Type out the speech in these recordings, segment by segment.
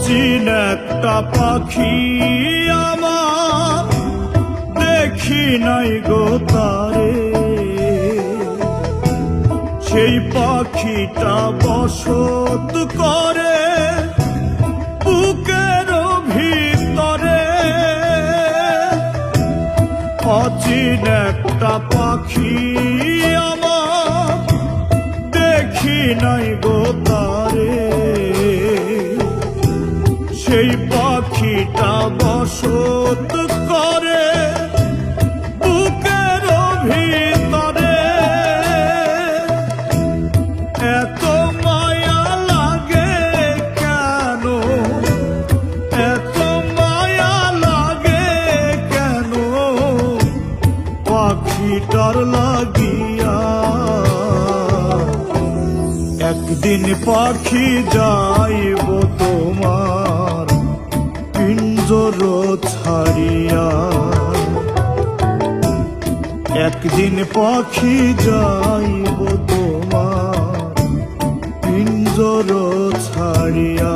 অচিন একটা পাখি আমার দেখি নাই গো তারে, সেই পাখিটা বসত করে বুকের ভিতরে। অচিন একটা পাখি আমার দেখি নাই গো তারে, সেই পাখিটা বসত করে বুকের ভিতরে। এত মায়া লাগে কেন, এত মায়া লাগে কেন পাখিটার লাগিয়া। একদিন পাখি যাইব তোমার পিঞ্জর ছাড়িয়া, একদিন পাখি যাইব তোমার পিঞ্জর ছাড়িয়া।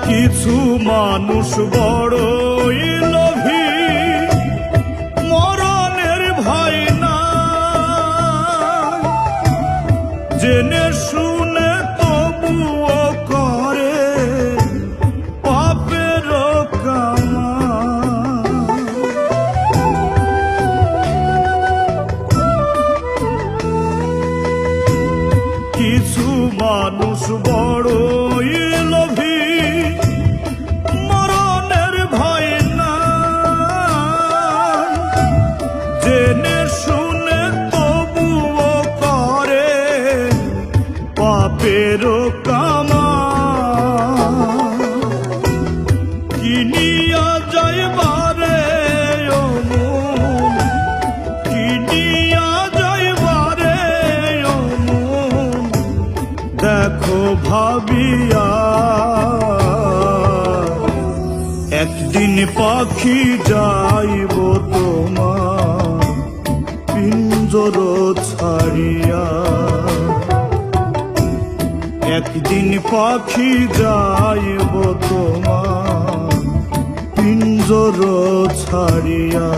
কিছু মানুষ বড়ই লোভী, মরণের ভয় না, জেনে শুনে তবুও করে পাপের কামাই। কিছু মানুষ বড়ই লোভী, জেনে শুনে তবুও করে পাপের কামাই। কিনিয়া যাইবারে ও মন, কিনিয়া যাইবারে ও মন, দেখো ভাবিয়া। একদিন পাখি যাইব তোমার পিঞ্জর ছাড়িয়া, একদিন পাখি যাইব তোমার পিঞ্জর ছাড়িয়া।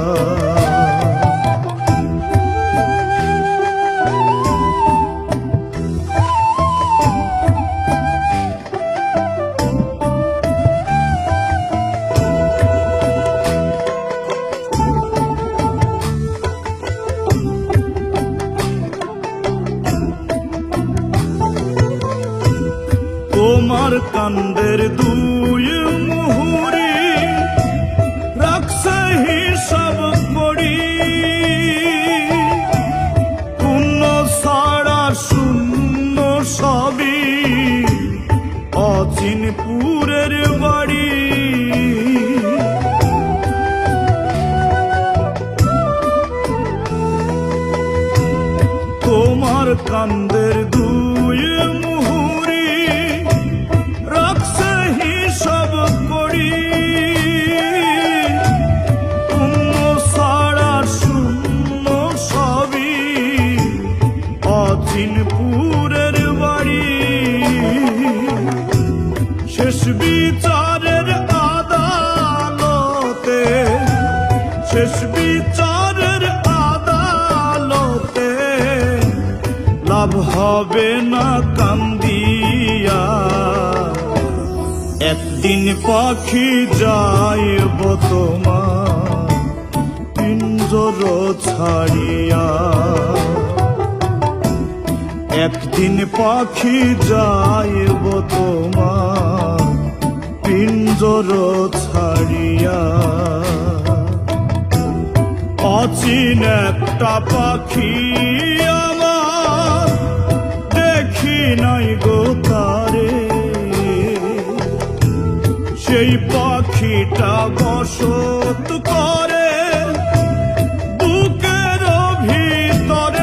তোমার কান্দের দুই মুহুরি রাখছে হিসাব করি, পুণ্য ছাড়া শূন্য সবই অচিনপুরের বাড়ি। তোমার কান্দের দুই মুহুরি রাখছে হিসাব করি, পুণ্য ছাড়া শূন্য সবই অচিনপুরের বাড়ি। শেষ বিচারের আদালতে, শেষ বিচারের আদালতে লাভ হবে না কান্দিয়া। একদিন পাখি যাইব তোমার পিঞ্জর ছাড়িয়া, একদিন পাখি যাইব তোমার পিঞ্জর ছাড়িয়া। অচিন একটা পাখি আমার দেখি নাই গো তারে, সেই পাখিটা বসত করে বুকের ভিতরে।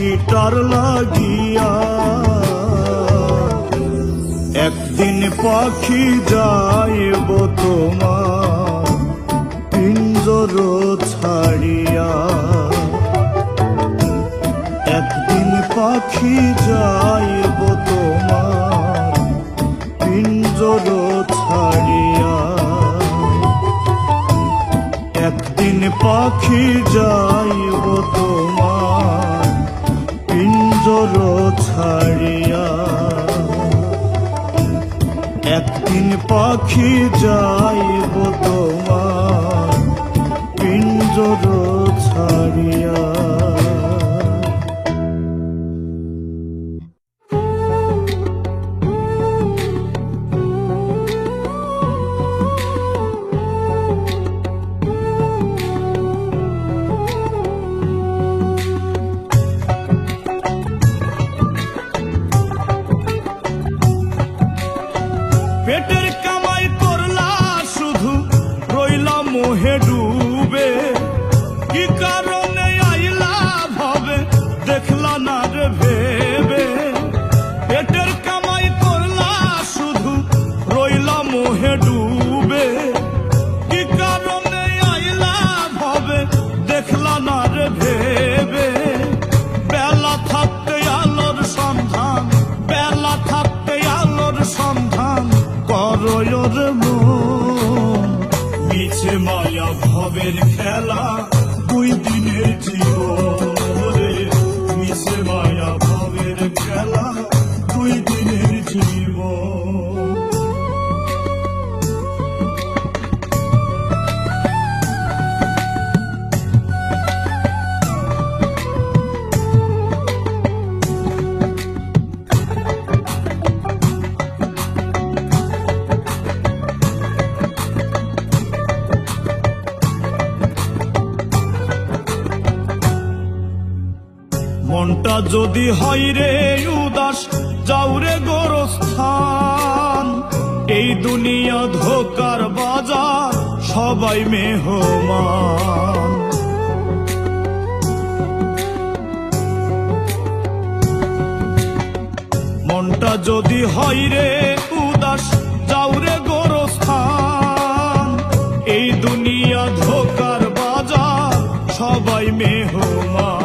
পাখিটার লাগিয়া। একদিন পাখি যাইব তোমার পিঞ্জর ছাড়িয়া। একদিন পাখি যাইব তোমার পিঞ্জর ছাড়িয়া। একদিন পাখি যাইব তোমার পিঞ্জর ছাড়িয়া। একদিন পাখি যাইব তোমার পিঞ্জর ছাড়িয়া। পেটের কামাই করলা শুধু রইলা মোহে ডুবে। কি কারণে আইলা ভাবে দেখলা না রে ভেবে। পেটের কামাই করলা শুধু রইলা মোহে ডুবে। কি কারণে আইলা ভাবে দেখলা না রে ভেবে। বেলা থাকতে আলোর সন্ধান, বেলা থাকতে আলোর সন্ধান করয়োর মন। মিছে মায়া ভবের খেলা দুই দিনের জীবন রে। মিছে মায়া ভবের খেলা দুই দিনের জীবন। মনটা যদি হয় রে উদাস যাও রে গোরস্থান। এই দুনিয়া ধোকার বাজার সবাই মেহমান। মনটা যদি হয় রে উদাস যাও রে গোরস্থান। এই দুনিয়া ধোকার বাজার সবাই মেহমান।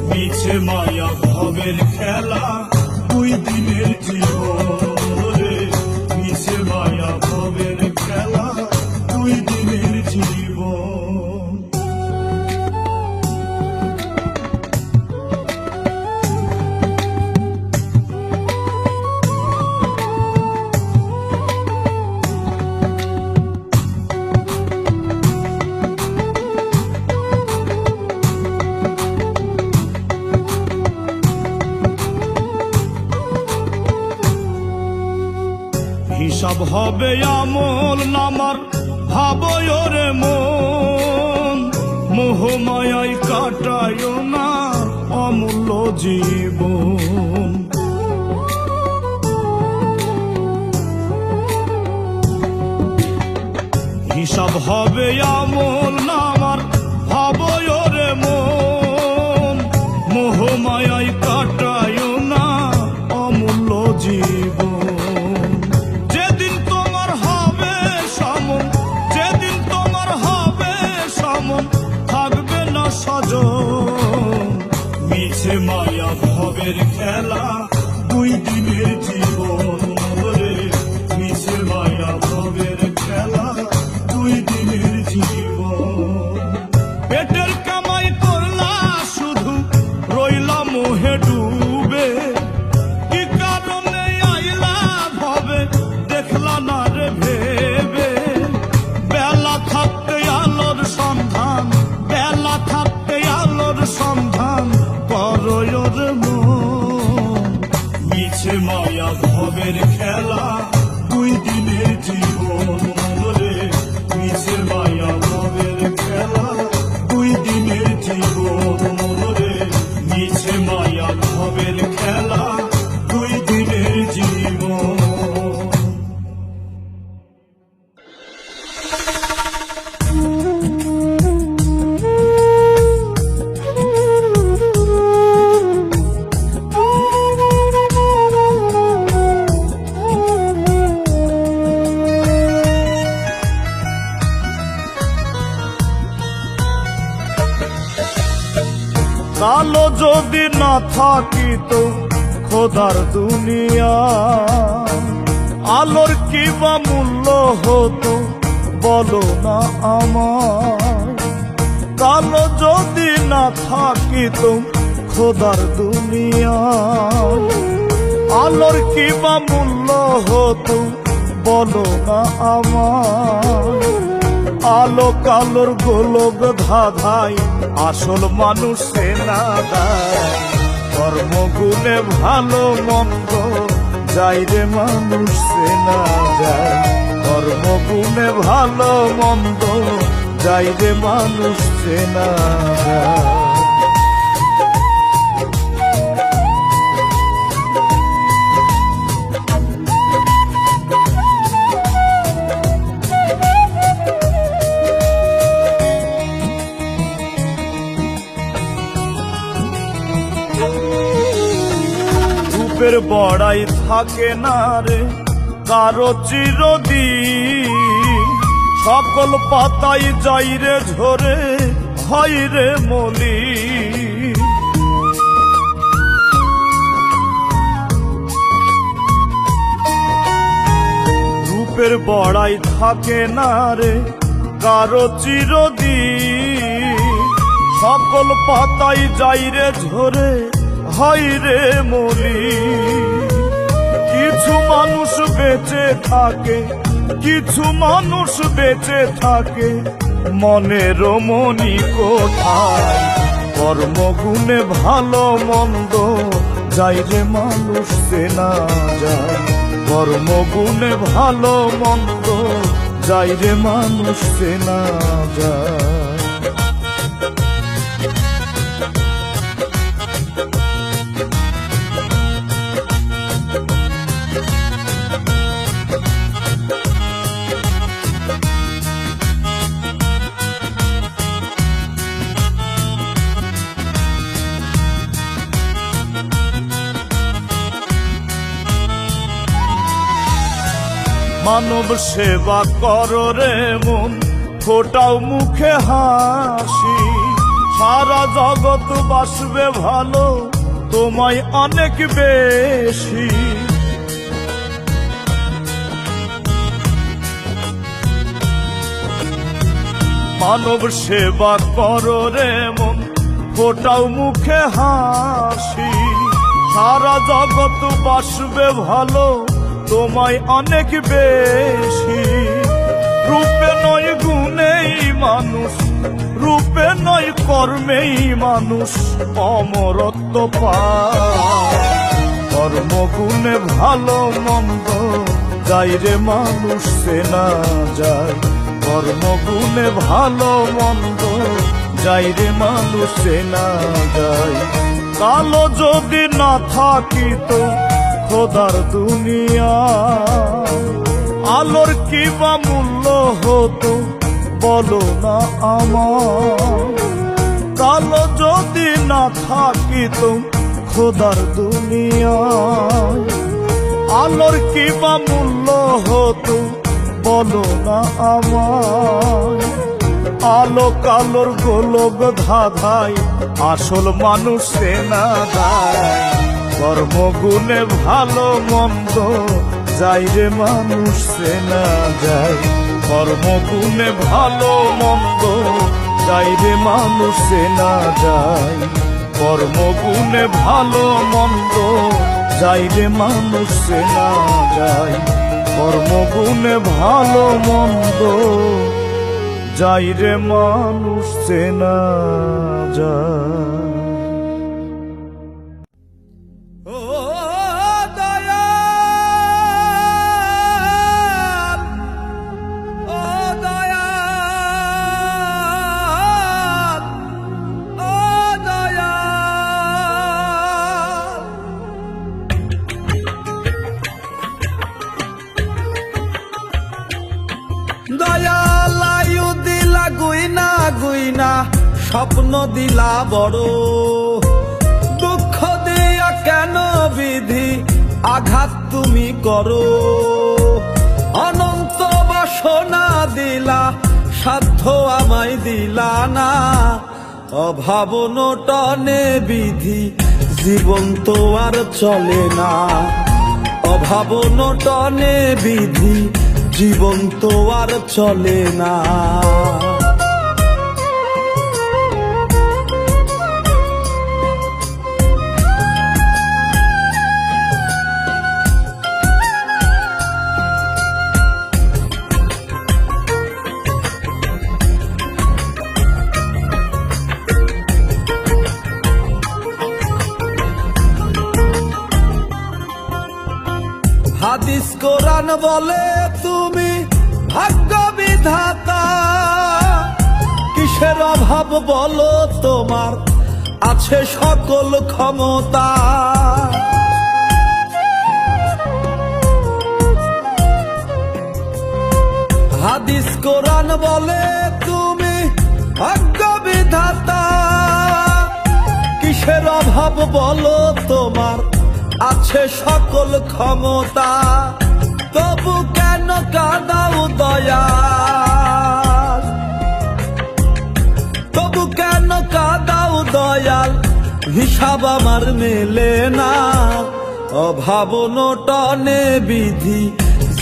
মিছে মায়া ভবের খেলা দুই দিনের জীবন রে। মিছে মায়া ভবের খেলা দুই দিনের জীবন। হিসাব হবে আমল নামার ভাবয় রে মন। মোহমায়ায় কাটায় না অমূল্য জীবন। হিসাব হবে আমল নামার ভাবয় রে মন। মোহমায়ায় কাটায় না অমূল্য জীবন। মিছে মায়া ভবের খেলা দুই দিনের জীবন রে। মিছে মায়া ভবের খেলা দুই দিনের জীবন। পেটের কামাই করলা শুধু রইলা মোহে ডুবে। কি কারণে আইলা ভাবে দেখলা না রে ভেবে। বেলা থাকতে আলোর সন্ধান, বেলা থাকতে আলোর সন্ধান করয়োর মন। মিছে মায়া ভবের খেলা দুই দিনের জীবন রে। মিছে মায়া ভবের খেলা দুই দিনের জীবন রে। মিছে মায়া ভবের খেলা দুই দিনের জীবন। যদি না থাকিত খোদার দুনিয়া, আলোর কি বা মূল্য হতো বলো না আমার। কালো যদি না থাকিত খোদার দুনিয়া, আলোর কি বা মূল্য হতো বলো না আমার। আলো কালোর গোলক ধাঁধায় আসল মানুষ সেনা দেয়। কর্মগুণে ভালো মন্দ যাই রে মানুষ সেনা যায়। কর্মগুণে ভালো মন্দ যাই রে মানুষ সেনা যায়। রূপের বড়াই থাকে না রে কারো চিরদিন, সকল পাতাই যাই রে ঝরে হয় রে মলিন। রূপের বড়াই থাকে না রে কারো চিরদিন, সকল পাতাই যাই রে ঝরে হয় রে মলিন। কিছু মানুষ বেঁচে থাকে, কিছু মানুষ বেঁচে থাকে মনের মনি কোথায়। কর্মগুণে ভালো মন্দ যাই রে মানুষ চেনা যায়। কর্মগুণে ভালো মন্দ যাই রে মানুষ চেনা যায়। মানব সেবা করো রে মন, ফোটাও মুখে হাসি। সারা জগৎ বাসবে ভালো তোমায় অনেক বেশি। মানব সেবা করো রে মন, ফোটাও মুখে হাসি। সারা জগৎ বাসবে ভালো তোমায় অনেক বেশি। রূপে নয় গুণেই মানুষ, রূপে নয় কর্মেই মানুষ অমরত্ব পায়। কর্মগুণে ভালো মন্দ যাই রে মানুষ চেনা যায়। কর্মগুণে ভালো মন্দ যাই রে মানুষ চেনা যায়। কালো যদি না থাকিত খোদার দুনিয়া, আলোর কি বা মূল্য হতো বলো না আমার। কালো যদি না থাকিত খোদার দুনিয়া, আলোর কি বা মূল্য হতো বলো না আমার। আলো কালোর গোলক ধাঁধায় আসল মানুষ চেনা যায়। কর্মগুণে ভালো মন্দ যাই রে মানুষ চেনা যায়। কর্মগুণে ভালো মন্দ যাই রে মানুষ চেনা যায়। কর্মগুণে ভালো মন্দ যাই রে মানুষ চেনা যায়। কর্মগুণে ভালো মন্দ যাই রে মানুষ চেনা যায়। দয়াল আয়ু দিলা গুইনা গুইনা, স্বপ্ন দিলা বড়। দুঃখ দিয়া কেন বিধি আঘাত তুমি করো। অনন্ত বাসনা দিলা, সাধ্য আমায় দিলা না। অভাব নটনে বিধি জীবন তো আর চলে না। অভাব নটনে বিধি জীবন তো আর চলে না। হাদিস কোরআন বলে তুমি ভাগ্য বিধাতা, কিসের অভাব বলো তোমার আছে সকল ক্ষমতা। হাদিস কোরআন বলে তুমি ভাগ্য বিধাতা, কিসের অভাব বলো তোমার আছে সকল ক্ষমতা। তবু কেন কাঁদাও দয়াল, তবু কেন কাঁদাও দয়াল, হিসাব আমার মেলে না। অভাব নটনে বিধি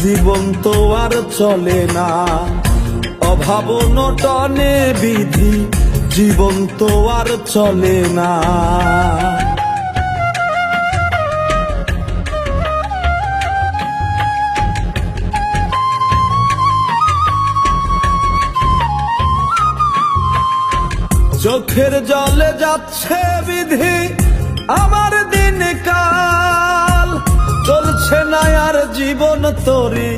জীবন তো আর চলে না। অভাব নটনে বিধি জীবন তো আর চলে না। চোখের জলে যাচ্ছে বিধি আমার দিনকাল, চলছে না আর জীবন তরি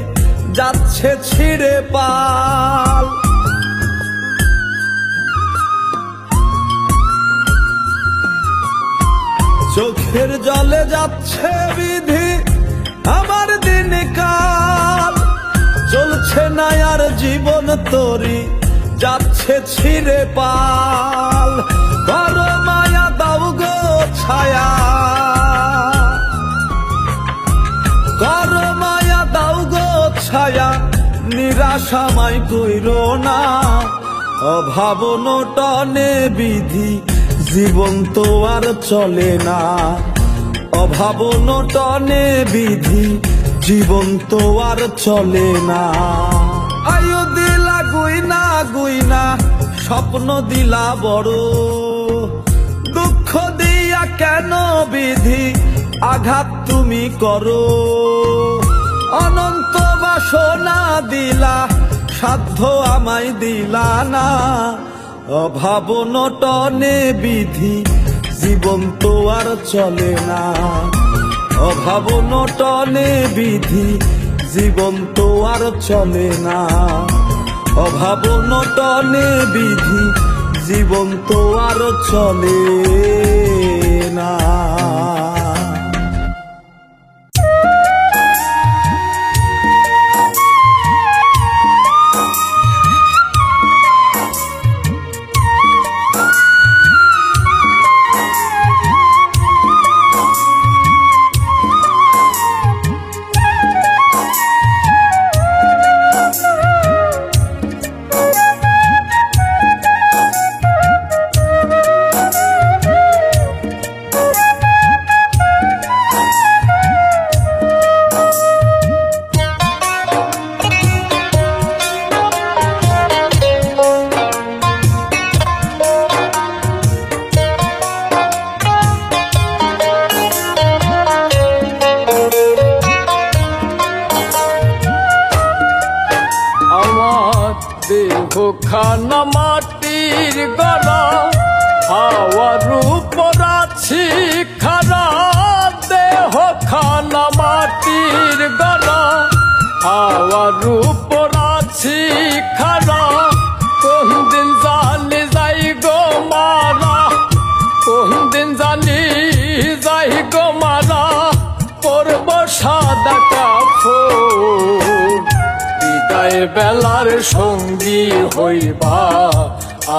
যাচ্ছে ছিঁড়ে পাল। চোখের জলে যাচ্ছে বিধি আমার দিনকাল, চলছে না আর জীবন তরি যাচ্ছে ছিঁড়ে পাল। করো মায়া দাও গো ছায়া, করো মায়া দাও গো ছায়া, নিরাশামাই কইরো না। অভাব নটনে বিধি জীবন তো আর চলে না। অভাব নটনে বিধি জীবন তো আর চলে না। আয়ু দিলা গুইনা গুইনা স্বপ্ন দিলা বড়, দুঃখ দিয়া কেন বিধি আঘাত তুমি করো। অনন্ত বাসনা দিলা সাধ্য আমায় দিলা না। অভাব নটনে বিধি জীবন তো আর চলে না। অভাব নটনে বিধি জীবন তো আর চলে না। অভাব নটনে বিধি জীবন তো আর চলে না। খানা মাটির গলা হাওয়ার উপর আছি খারা, দেহ খানা মাটির গলা হাওয়ার উপর আছি খারা। কোন দিন জানি যাই গো মারা, কোন দিন জানি যাই গো মারা, পরব সাদা কাপড়। বিদায় বেলার সঙ্গী হইবা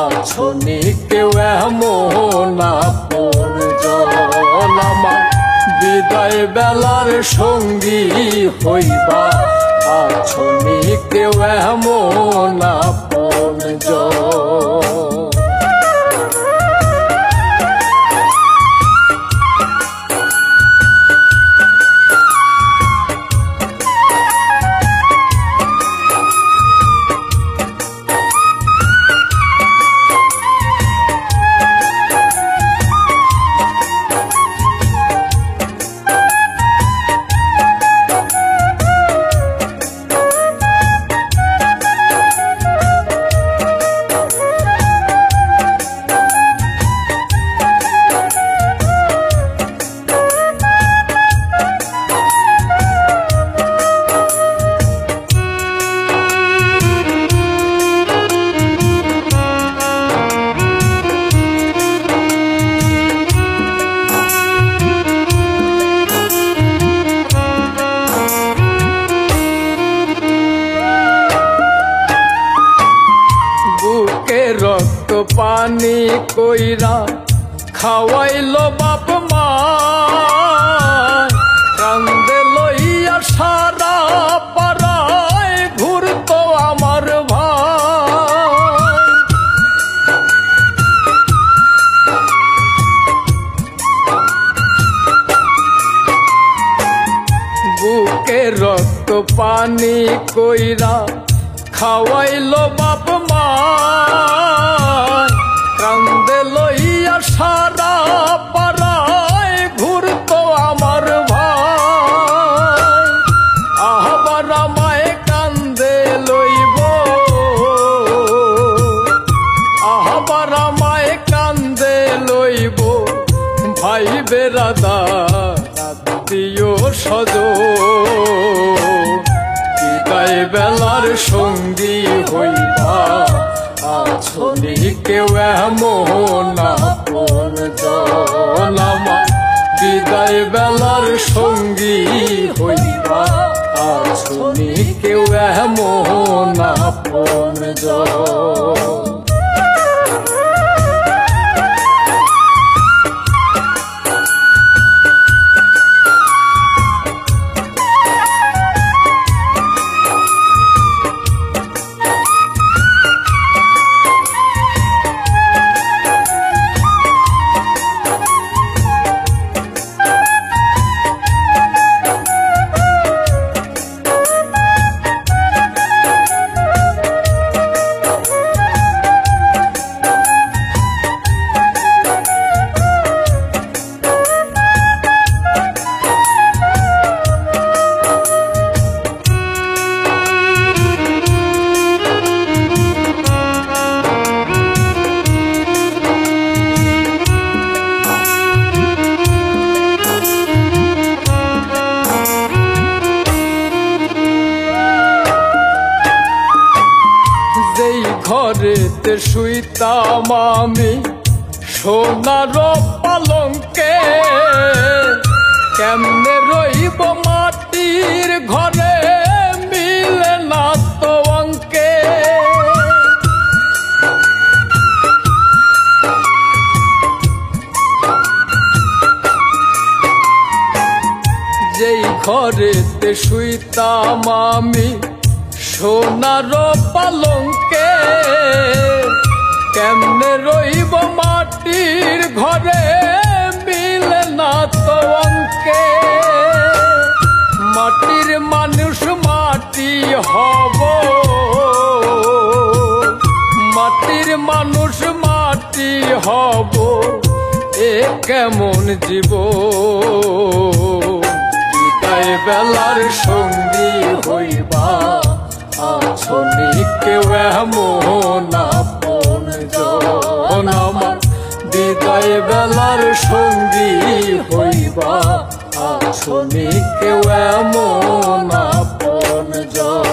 আছনি কেউ এমন আপনজন আমার। বিদায় বেলার সঙ্গী হইবা আছনি কেউ এমন আপনজন। পানি কইরা খাওয়াইলো বাপ মা, কান্দে লইয়া সারা পাড়ায় ঘুরতো আমার ভাই। বুকে রক্ত পানি কইরা খাওয়াইলো বাপ মা, কান্দে লইয়া সারা পাড়ায় ঘুরতো আমার ভাই। আবার আমায় কান্দে লইব, আবার আমায় কান্দে লইব ভাই বেরাদার আত্মীয় স্বজন। বিদায় বেলার সঙ্গী হইবা আছনি কেউ এমন আপনজন আমার। বিদায় বেলার সঙ্গী হইবা আছনি কেউ এমন আপনজন। যেই ঘরেতে শুইতাম আমি সোনার পালঙ্কে, কেমনে রইব মাটির ঘরে মিলে না তো অঙ্কে। যেই ঘরেতে শুইতাম আমি সোনার পালঙ্কে, কেমনে রইব মাটির ঘরে মিলে না তো অঙ্কে। মাটির মানুষ মাটি হব, মাটির মানুষ মাটি হব, এ কেমন জীবন। বিদায় বেলার সঙ্গী হইবা আছনি কেউ এমন আপনজন আমার। বিদায় বেলার সঙ্গী হইবা আছনি কেউ এমন আপনজন।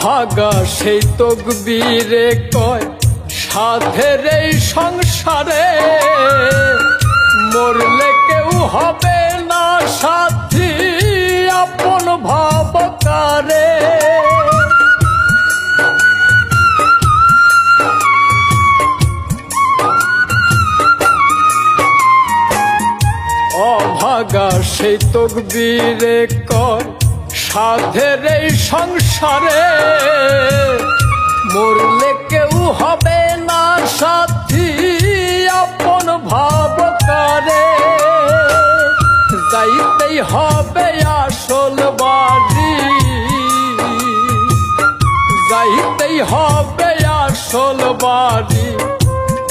ভাগা সেই তকবীরে কয় সাধের এই সংসারে, মরলে কেউ হবে না সাথী আপন ভাবকারে। অভাগা সেই তকবীরে কয় সাধের এই সংসারে, মরলে কেউ হবে না সাথী আপন ভাব কারে যাইতেই হবে আসল বাড়ি যাইতেই হবে আসল বাড়ি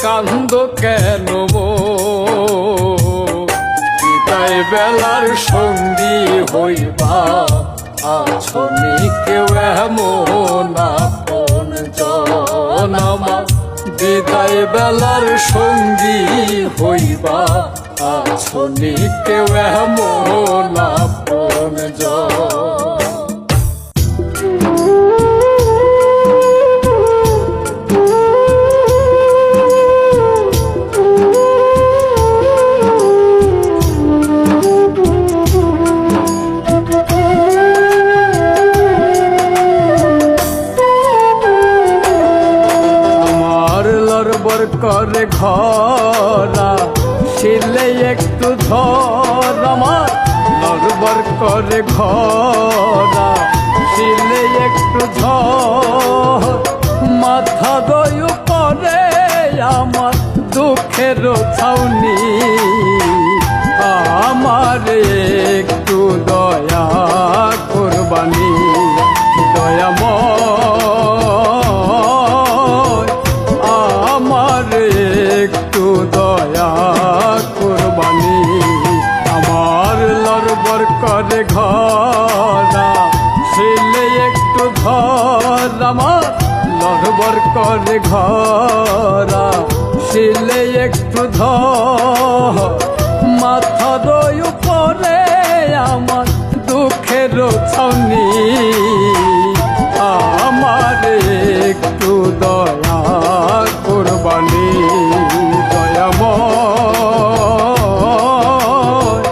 কান্দ কেন বিদায় বেলার সঙ্গী হইবা আছনি কেউ এমন আপন জন আমার বিদায় বেলার সঙ্গী হইবা আছনি কেউ এমন আপন জন লড়বর করে ঘরা ছিলে একটু ধর আমার লড়বর করে ঘরা ছিলে একটু ধর মাথা দয় পরে আমার দুঃখের ছাউনি আমার একটু দয়া কোরবানি দয়াময় আমার একটু দয়া কোরবানি আমার লড়বর করে ঘরা ছেলে একটু ধর আমার লড়বর করে ঘরা ছেলে একটু ধর মাথা রয় পরে আমার দুঃখের ছাউনি আমার একটু দয়া কোরবানি দয়াময়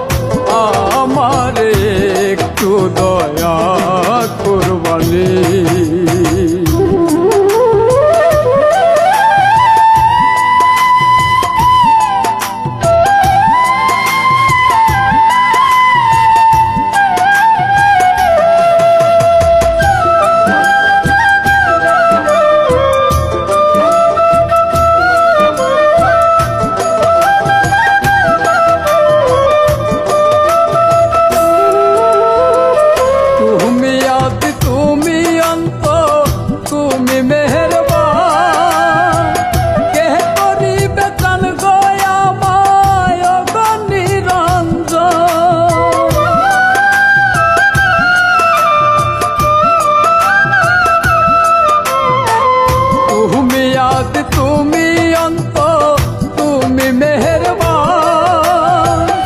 আমার একটু দয়া কোরবানি তুমি অন্ত তুমি মেহেরবান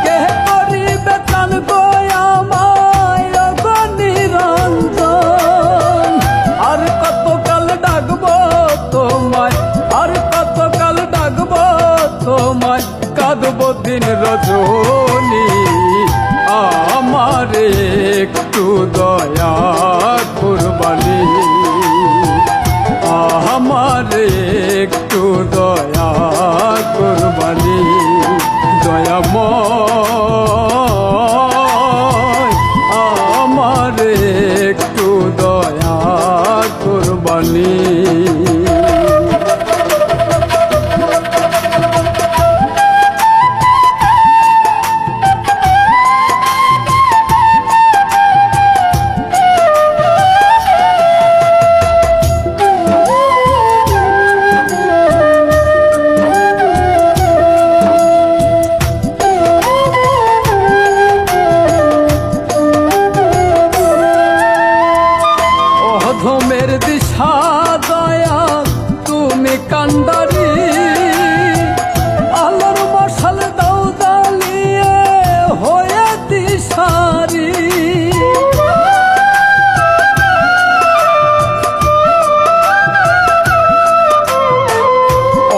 কে করিবে তান গয়ামায় নিরঞ্জন আর কতকাল ডাকবো তোমায় আর কতকাল ডাকবো তোমায় কাঁদবো দিন রজনী আমার একটু দয়া কোরবানি আমার একটু দয়া কোরবানি দয়াময় আমার একটু দয়া কোরবানি অধমের দিশা দয়া তুমি কান্ডারি আলোর মশাল দাও দালিয়ে হয়ে দিশারি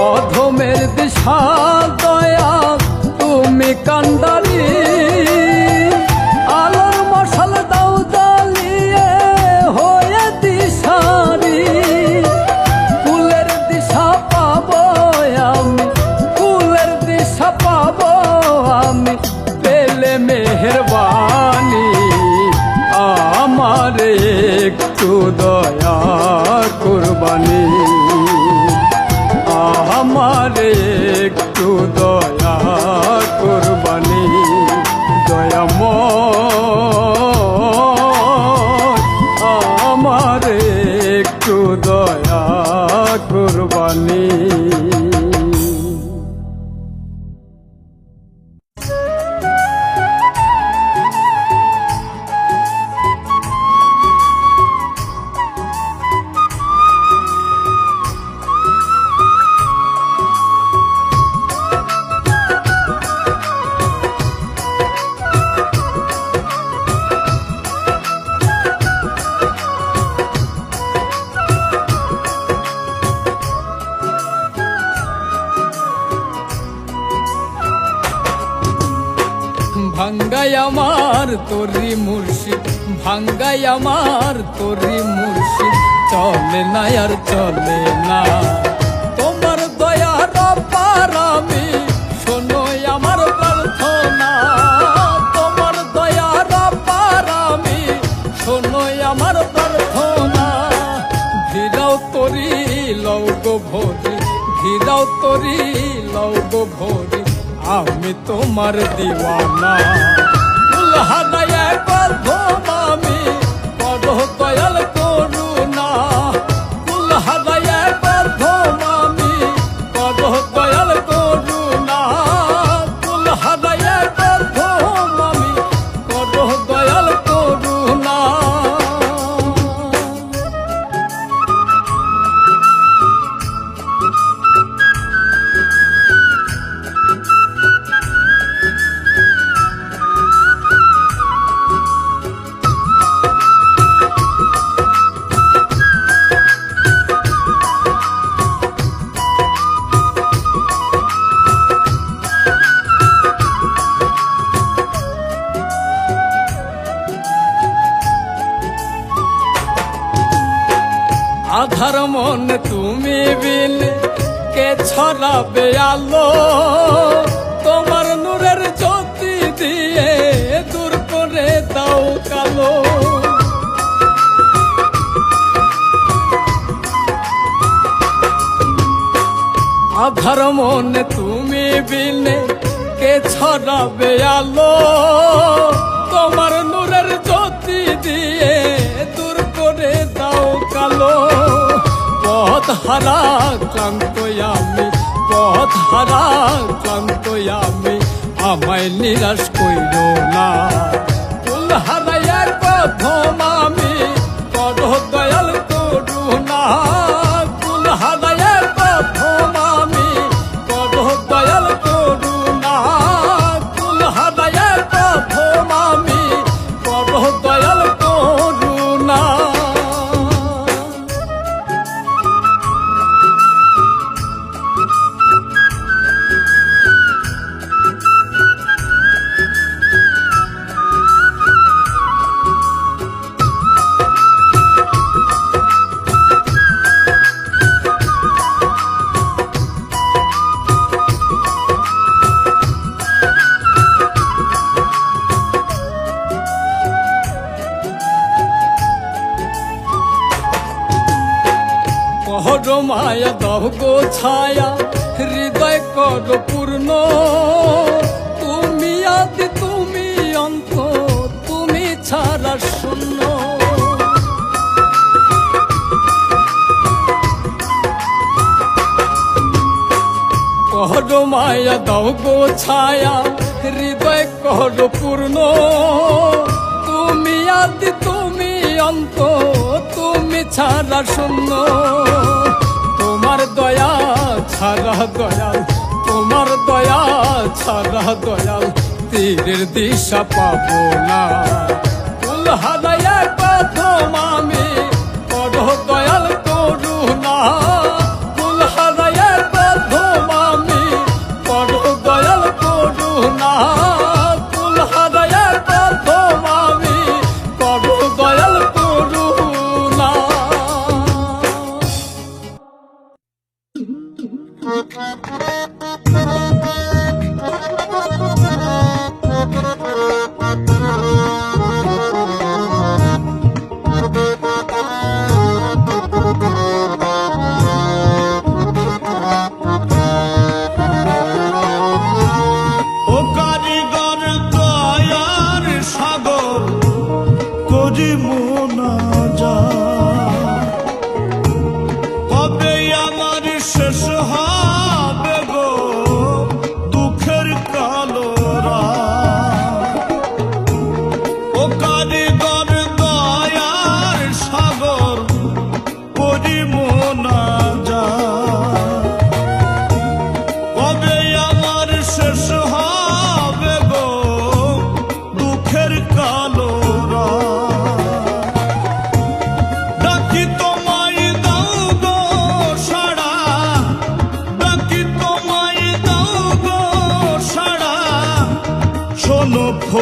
অধমের দিশা দয়া তুমি কান্ডারি আলোর মশাল দাও দালিয়ে হয়ে দিশারি ফুলের দিশা পাবো আমি ফুলের দিশা পাবো আমি পেলে মেহেরবানি আমার একটু দয়া কোরবানি আমারে একটু দয়া কুরবানি দয়াময় আমারে একটু দয়া কুরবানি। ভাঙ্গাই আমার তোরি মুর্শিদ, ভাঙ্গাই আমার তোরি মুর্শিদ, চলে না আর চলে না তোমার দয়ার পারামি, শোনো আমার প্রার্থনা তোমার দয়ার পারামি, শোনো আমার প্রার্থনা। ঘিরাও তরি লও গো ভরি, ঘিরাও তরি লও গো ভরি, আমি তোমার দিওয়ানা। উলহানায় আমি বড় দয়াল করুণা, উলহানায় আমি বড় দয়াল করুণা, উলহানায় আমি বড় দয়াল করুণা। আধার মন তুমি বিনে কে ছড়াবে আলো, তোমার নূরের জ্যোতি দিয়ে দূর করে দাও কালো। আধার মন তুমি বিনে কে ছড়াবে আলো, তোমার নূরের জ্যোতি দিয়ে দূর করে দাও কালো। পথ হারা ক্লান্ত আমি, পথ হারা ক্লান্ত আমি, আমায় নিরাশ কইর না। ফুল হারাইয়ার প্রথম আমি করো দয়াল করুণা, ফুল হারাইয়ার প্রথম আমি করো দয়াল করুণা, ফুল হারাইয়ার প্রথম আমি করো দয়াল করুণা। কর মায়া দহ গো ছায়া, হৃদয় কর পূর্ণ, তুমি আদি তুমি অন্ত, তুমি ছাড়া শূন্য। কর মায়া দহ গো ছায়া, হৃদয় কর পূর্ণ, তুমি আদি তুমি অন্ত, তুমি ছাড়া শূন্য। তোমার দয়া ছাড়া দয়াল, তোমার দয়া ছাড়া দয়াল, তীরের দিশা পাবো না। ফুল হারাইয়ার প্রথম আমি করো দয়াল করুণা, ফুল হারাইয়ার প্রথম আমি করো দয়াল করুণা, ফুল হারাইয়ার প্রথম আমি করো দয়াল করুণা।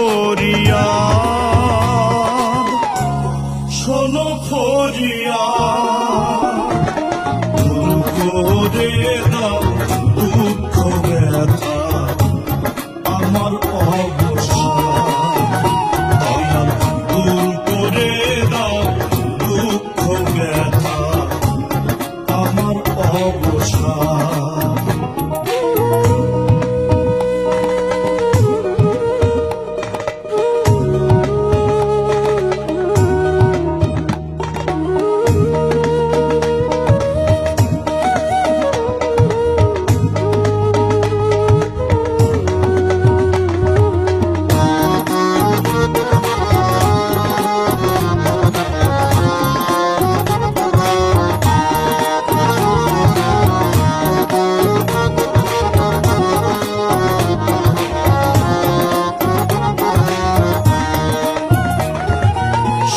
ফরিয়াদ, শোনো ফরিয়াদ, দূর করে দাও দুঃখ ব্যথা আমার অবসাদ। দয়াল দূর করে দাও দুঃখ ব্যথা আমার অবসাদ।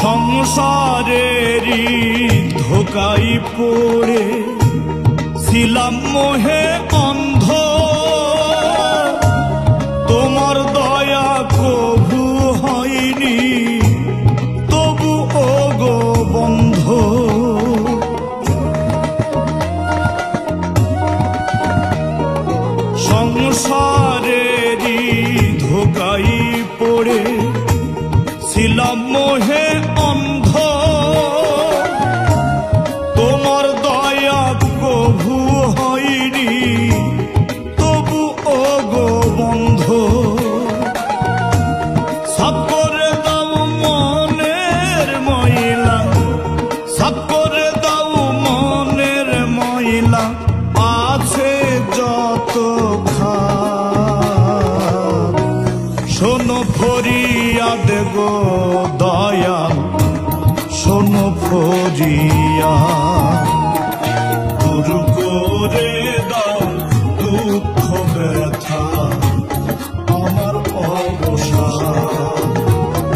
সংসারেরই ধোকাই পড়ে ছিলাম মোহে অন্ধ, তোমার দয়া কভু হয়নি তবু ও গো বন্ধ। সংসারেরই ধোকাই পড়ে ছিলাম মোহে অন্ধ, তোমার দয়া কভু হয়নি তবু ও গো বন্ধ। সাফ করে দাও মনের ময়লা, সাফ করে দাও মনের ময়লা আছে যত খাপ। শোনো ফরিয়াদ গো দয়াল, শোনো ফরিয়াদ, দূর করে দাও দুঃখ ব্যথা আমার অবসাদ।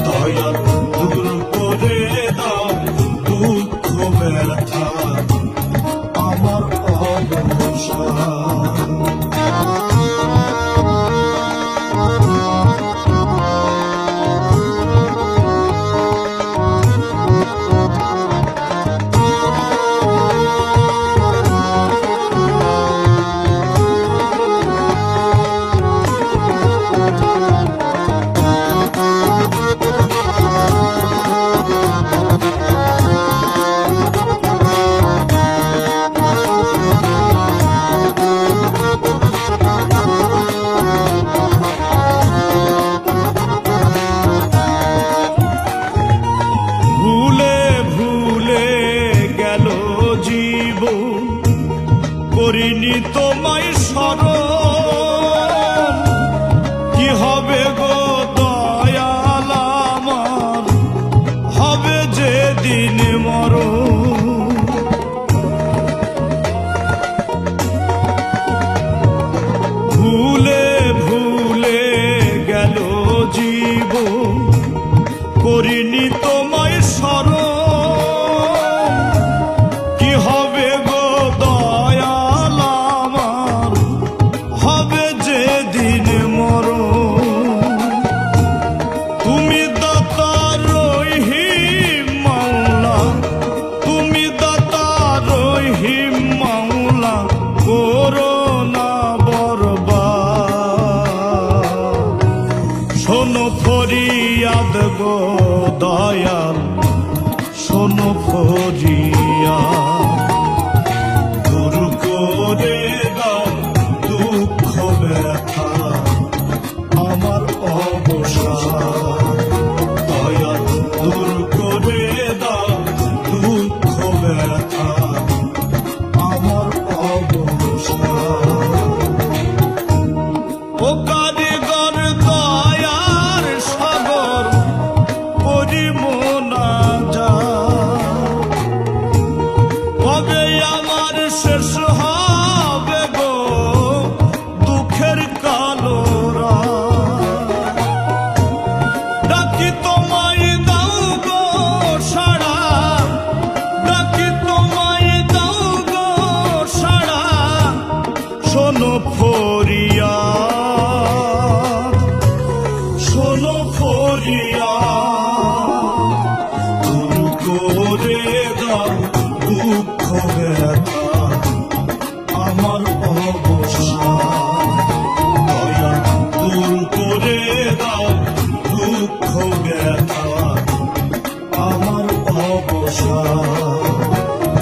দয়াল দূর করে দাও দুঃখ ব্যথা আমার অবসাদ। করিনি তোমায় স্মরণ, কি হবে গো দয়াল আমার, হবে যেদিন মরণ। ভুলে ভুলে গেল জীবন, করিনি তোমায় স্মরণ, কি হবে গো দয়াল আমার, হবে যেদিন মরণ। তুমি দাতা রহিম মাওলা, তুমি দাতা রহিম মাওলা, করো না বরবাদ। শোনো ফরিয়াদ গো দয়াল, শোনো ফরিয়াদ, দূর করে দাও দুঃখ ব্যথা আমার অবসাদ। দয়াল দূর করে দাও দুঃখ ব্যথা আমার অবসাদ। ও কারিগর দয়ার সাগর করি মোনাজাত, করিয়া দূর করে দাও দুঃখ ব্যথা আমার অবসান দয়া দূর করে দাও দুঃখ ব্যথা আমার অবসান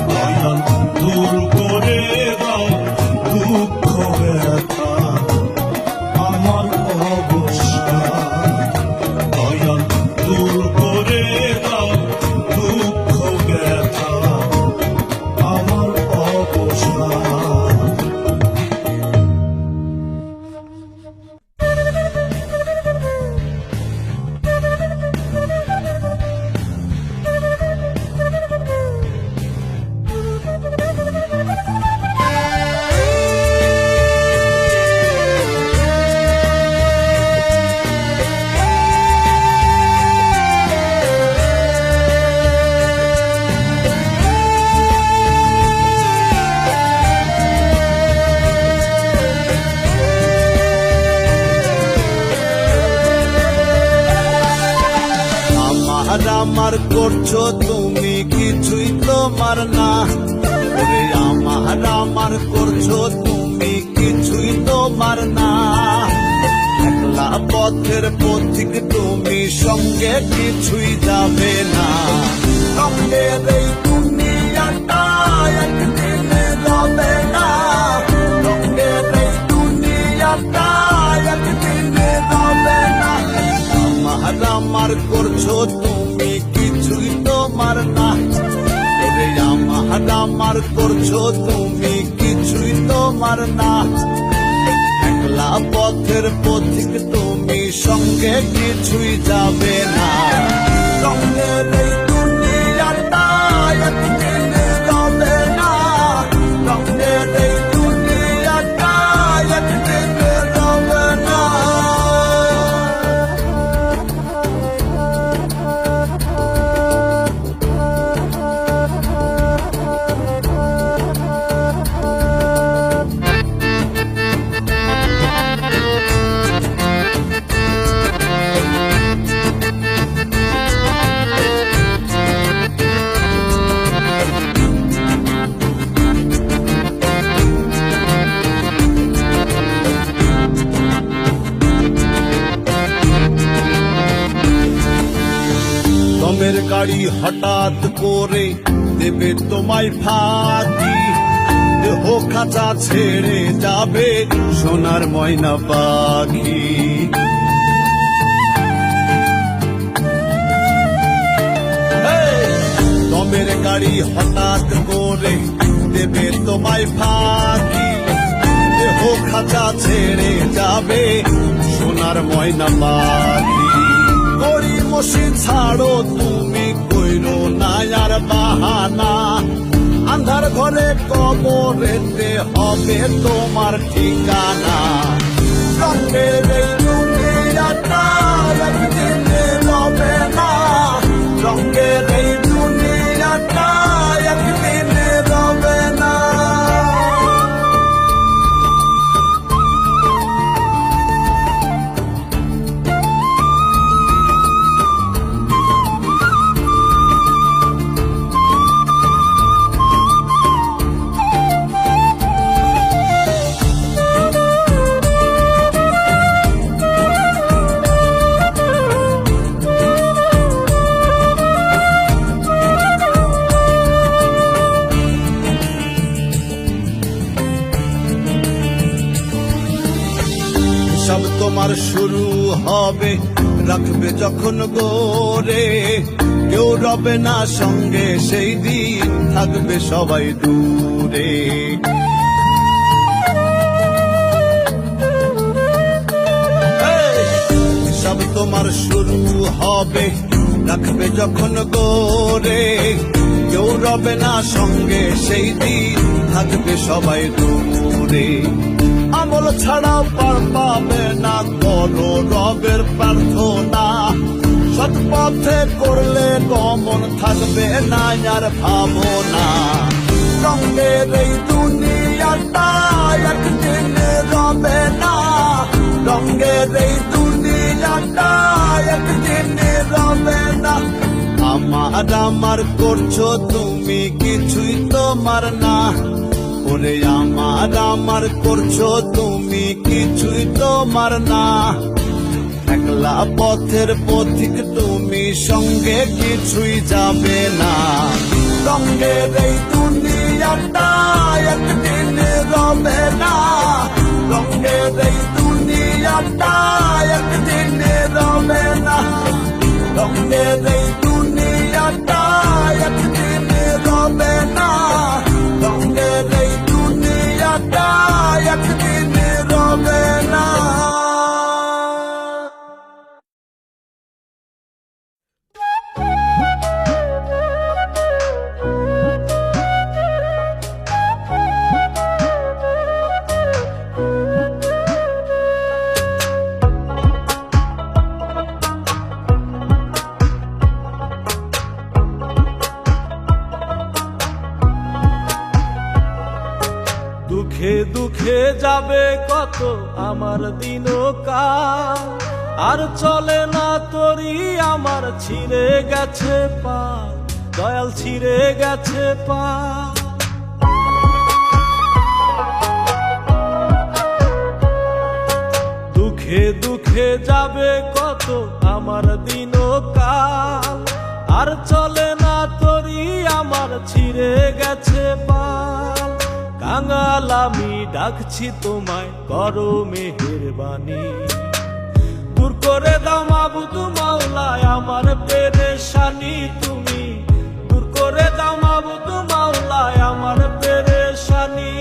দয়া দূর করে দাও দুঃখ ব্যথা আমার অবসান দয়া দূর করে দাও দুঃখ ব্যথা আমার অবসান। আমার করছো তুমি কিছুই তোমার না ওরে আমার করছো তুমি কিছুই তোমার না একলা পথের পথিক তুমি সঙ্গে কিছুই যাবে না সঙ্গের এই দুনিয়াটা একদিনে যাবে না সঙ্গের এই দুনিয়াটা একদিনে যাবে না আমার করছো তুমি কিছুই তোমার না ওরে আমার করছো তুমি কিছুই তোমার না একলা পথের পথিক তুমি সঙ্গে কিছুই যাবে না সঙ্গের এই দুনিয়াটা একদিনে যাবে না সঙ্গের এই দুনিয়াটা একদিনে যাবে না। দমের গাড়ি হঠাৎ করে দেবে তোমায় ফাঁকি দেহ খাঁচা ছেড়ে যাবে সোনার ময়না পাখি দমের গাড়ি হঠাৎ করে দেবে তোমায় ফাঁকি দেহ খাঁচা ছেড়ে যাবে সোনার ময়না পাখি গড়ি মশি ছাড়ো তুমি কইরো না আর বাহানা আন্ধার ঘরে কবরেতে হবে তোমার ঠিকানা সঙ্গের এই দুনিয়াটা একদিনে রবে না সঙ্গের এই দুনিয়াটা একদিনে রবে না। সব তোমার শুরু হবে রাখবে যখন গোরে কেউ রবে না সঙ্গে সেই দিন থাকবে সবাই দূরে সব তোমার শুরু হবে রাখবে যখন গোরে কেউ রবে না সঙ্গে সেই দিন থাকবে সবাই দূরে আমল ছাড়া পার পাবে না করো রবের প্রার্থনা সৎ পথে করলে গমন থাকবে না আর ভাবনা সঙ্গের এই দুনিয়াটা একদিনে রবে না সঙ্গের এই দুনিয়াটা একদিন আমার করছো তুমি কিছুই তোমার না, ওরে আমার করছো তুমি কিছুই তোমার না। একলা পথের পথিক তুমি, সঙ্গে কিছুই যাবে না। রঙের এই দুনিয়াটা একদিন রবে না, রঙের এই দুনিয়াটা একদিন রবে না, রঙের এই দুনিয়াটা একদিন রবে না, রঙের এই দুনিয়াটা একদিন রবে না। দুঃখে দুঃখে যাবে কত আমার দিনকাল, আর চলে না তোরই আমার ছিঁড়ে গেছে পা, দয়াল ছিঁড়ে গেছে পা। দুঃখে দুঃখে যাবে কত আমার দিনকাল, আর চলে না তোরই আমার ছিঁড়ে গেছে পাল। কাঙাল আমি ডাকছি তোমায়, করো মেহেরবানি, দূর করে দাও মাবুদ মাওলায় আমার পেরেশানি। তুমি দূর করে দাও মাবুদ মাওলায় আমার পেরেশানি,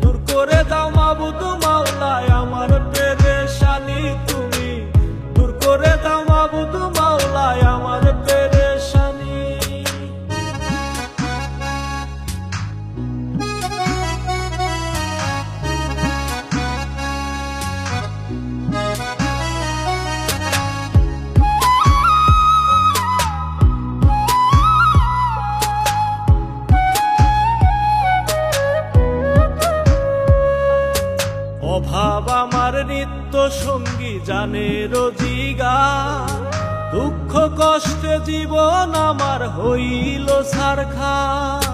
দূর করে দাও মাবুদ মাওলায় আমার পেরেশানি। তুমি দূর করে দাও মাবুদ মাওলায় আমার পেরেশানি। অভাব আমার নিত্য সঙ্গী জানে রোজিগার, দুঃখ কষ্টে জীবন আমার হইল ছারখার।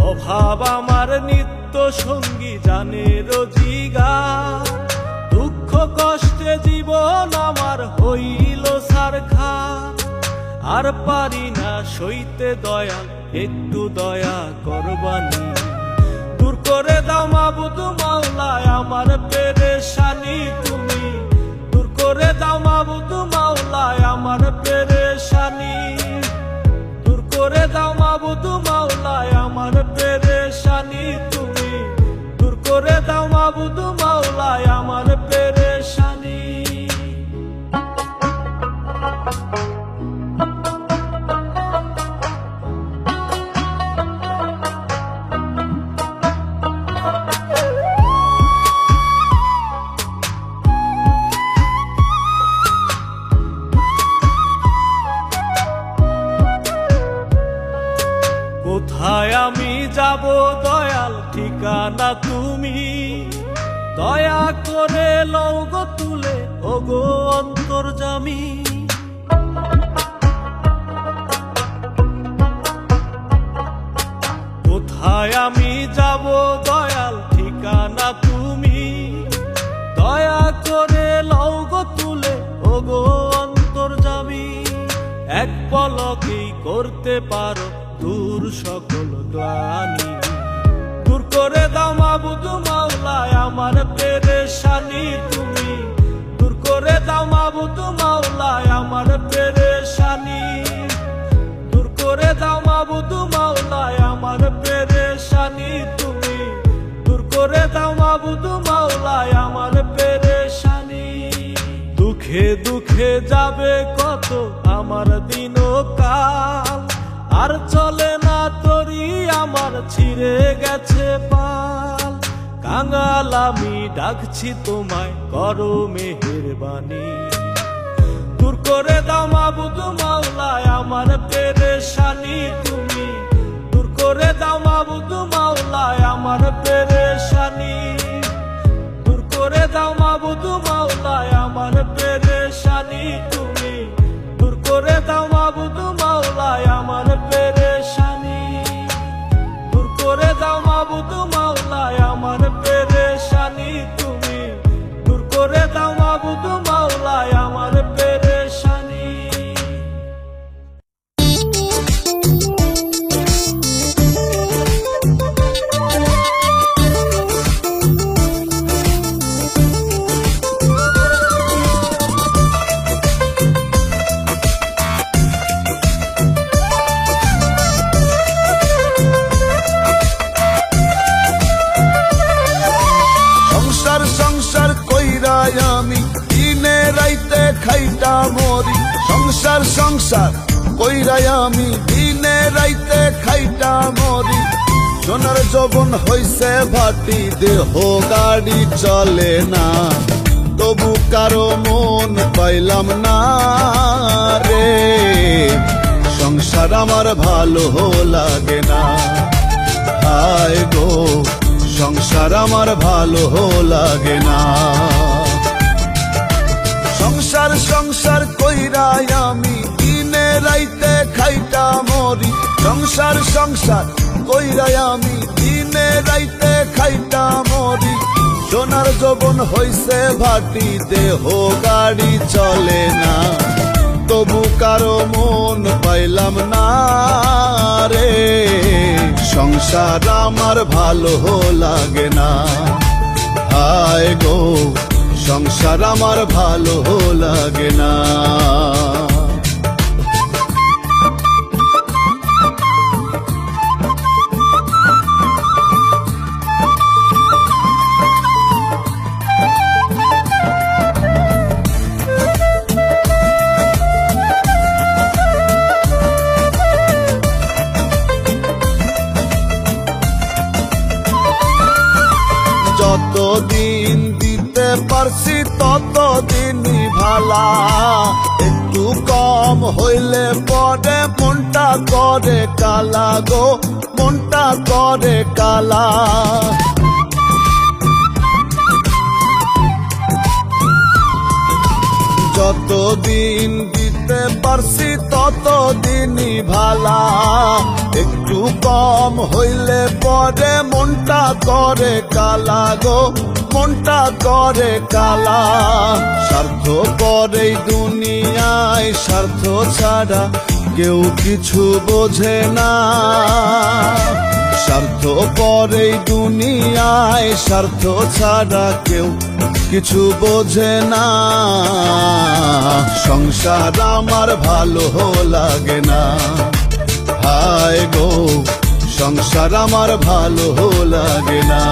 অভাব আমার নিত্য সঙ্গী জানে রোজিগার, দুঃখ কষ্টে জীবন আমার হইল ছারখার। আর পারি না সইতে দয়াল, একটু দয়া করবানি, দূর করে দাও মাবুদ মাওলায় আমার পেরেশানি। তুমি দূর করে দাও মাবুদ মাওলায় আমার পেরেশানি, দূর করে দাও মাবুদ মাওলায় আমার পেরেশানি। তুমি দূর করে দাও মাবুদ মাওলায় আমার পেরেশানি। কোথায় আমি যাব দয়াল ঠিকানা তুমি, দয়া করে লও গো তুলে ওগো অন্তর্যামী। কোথায় আমি যাব দয়াল ঠিকানা তুমি, দয়া করে লও গো তুলে ওগো অন্তর্যামী। এক পলকেই করতে পারো দূর সকল গ্লানি, দূর করে দাও মাবুদ মাওলায় আমার পেরেশানি। তুমি দূর করে দাও মাবুদ মাওলায় আমার পেরেশানি, দূর করে দাও মাবুদ মাওলায় আমার পেরেশানি। তুমি দূর করে দাও মাবুদ মাওলায় আমার পেরেশানি। দুঃখে দুঃখে যাবে কত আমার দিনকাল, আর চলে না তোরই আমার ছিঁড়ে গেছে পাল। কাঙাল আমি ডাকছি তোমায়, করো মেহেরবানি, দূর করে দাও মাবুদ মাওলায় আমার পেরেশানি। তুমি দূর করে দাও মাবুদ মাওলায় আমার পেরেশানি, দূর করে দাও মাবুদ মাওলায় মাওলায় আমার পেরেশানি তুমি দূর করে দাও মাবুদ মাওলায় আমার পেরেশানি দূর করে দাও মাবুদ মাওলায় আমার পেরেশানি তুমি দূর করে দাও মাবুদ মাওলায় আমার পেরেশানি। সংসার সংসার কইরাই আমি দিনে রাইতে খাইটা মরি সংসার সংসার কইরাই আমি দিনে রাইতে খাইটা মরি সোনার যৌবন হইছে ভাটি দেহ গাড়ি চলে না তবু কারো মন পাইলাম না রে সংসার আমার ভালো লাগে না হায় গো সংসার আমার ভালো লাগে না সংসার সংসার কইরাই আমি দিনে রাইতে খাইটা মরি সংসার সংসার কইরাই আমি দিনে রাইতে খাইটা মরি সোনার যৌবন হইছে ভাটি দেহ গাড়ি চলে না তবু কারো মন পাইলাম না রে সংসার আমার ভালো লাগে না হায় গো সংসার আমার ভালো লাগে না যতদিন দিতে পারছি ততদিনই ভালা একটু কম হইলে পরে মনটা করে কালা গো মনটা করে কালা যতদিন দিতে পারছি ততদিনই ভালা একটু কম হইলে পরে মনটা করে কালা গো মনটা করে কালা স্বার্থ পরে দুনিয়ায় স্বার্থ ছাড়া কেউ কিছু বোঝে না স্বার্থ পরে দুনিয়ায় স্বার্থ ছাড়া কেউ কিছু বোঝে না সংসার আমার ভালো লাগে না হায় গো সংসার আমার ভালো লাগে না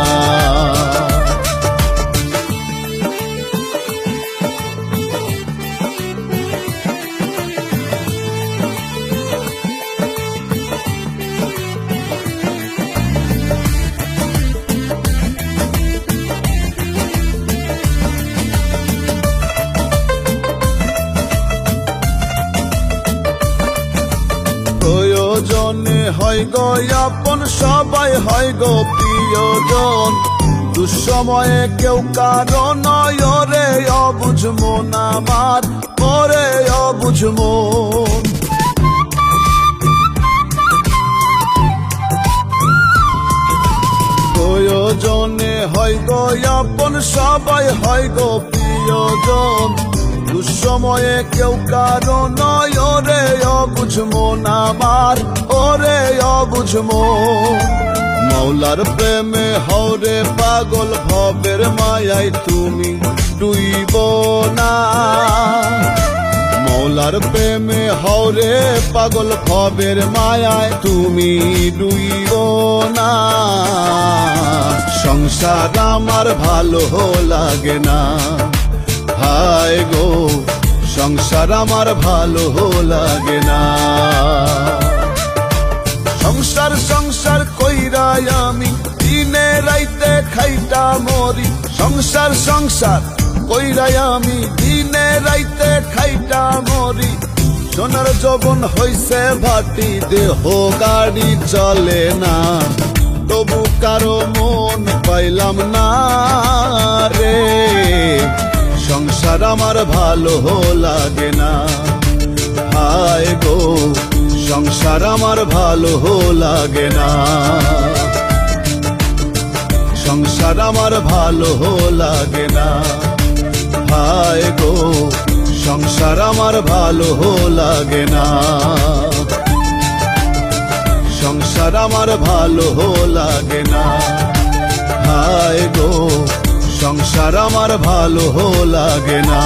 প্রয়োজনে হয় গো আপন সবাই হয় গো প্রিয়জন দুঃসময়ে কেউ কারো নয় রে অবুঝ মন আমার ওরে অবুঝ মন প্রয়োজনে হয় গো আপন সবাই হয় গো প্রিয়জন দুঃসময়ে কেউ কারো নয় ওরে অবুঝ মন আমার ওরে অবুঝ মন মৌলার প্রেমে হরে পাগল ভবের মায়ায় তুমি ডুইব না মৌলার প্রেমে হরে পাগল ভবের মায়ায় তুমি ডুইব না সংসার আমার ভালো লাগে না হায় গো সংসার আমার ভালো লাগে না সংসার সংসার কইরাই আমি দিনে রাইতে খাইটা মরি সংসার সংসার কইরাই আমি দিনে রাইতে খাইটা মরি সোনার যৌবন হইছে ভাটি দেহ গাড়ি চলে না তবু কারো মন পাইলাম না রে সংসার সংসার আমার ভালো লাগে না, হায় গো সংসার আমার ভালো লাগে না, সংসার আমার ভালো লাগে না, হায় গো সংসার আমার ভালো লাগে না, সংসার আমার ভালো লাগে না, হায় গো সংসার আমার ভালো লাগে না।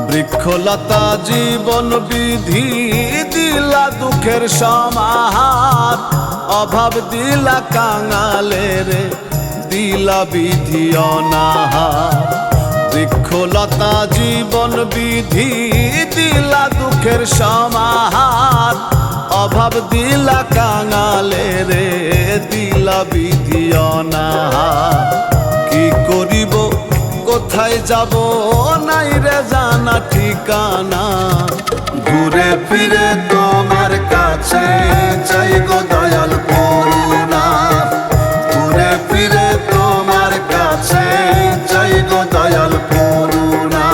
বৃক্ষলতা জীবন বিধি দিলা দুঃখের সমাহার, অভাব দিলা কাঙালে রে দিলা বিধি অনাহার। বৃক্ষলতা জীবন বিধি দিলা দুঃখের সমাহার, অভাব দিলা কাঙালে রে দিলা বিধি অনাহার। কি করিব কোথায় যাব নাই রে জানা ঠিকানা, ঘুরে ফিরে তোমার কাছে চাই গো দয়াল করুণা, ঘুরে ফিরে তোমার কাছে চাই গো দয়াল করুণা।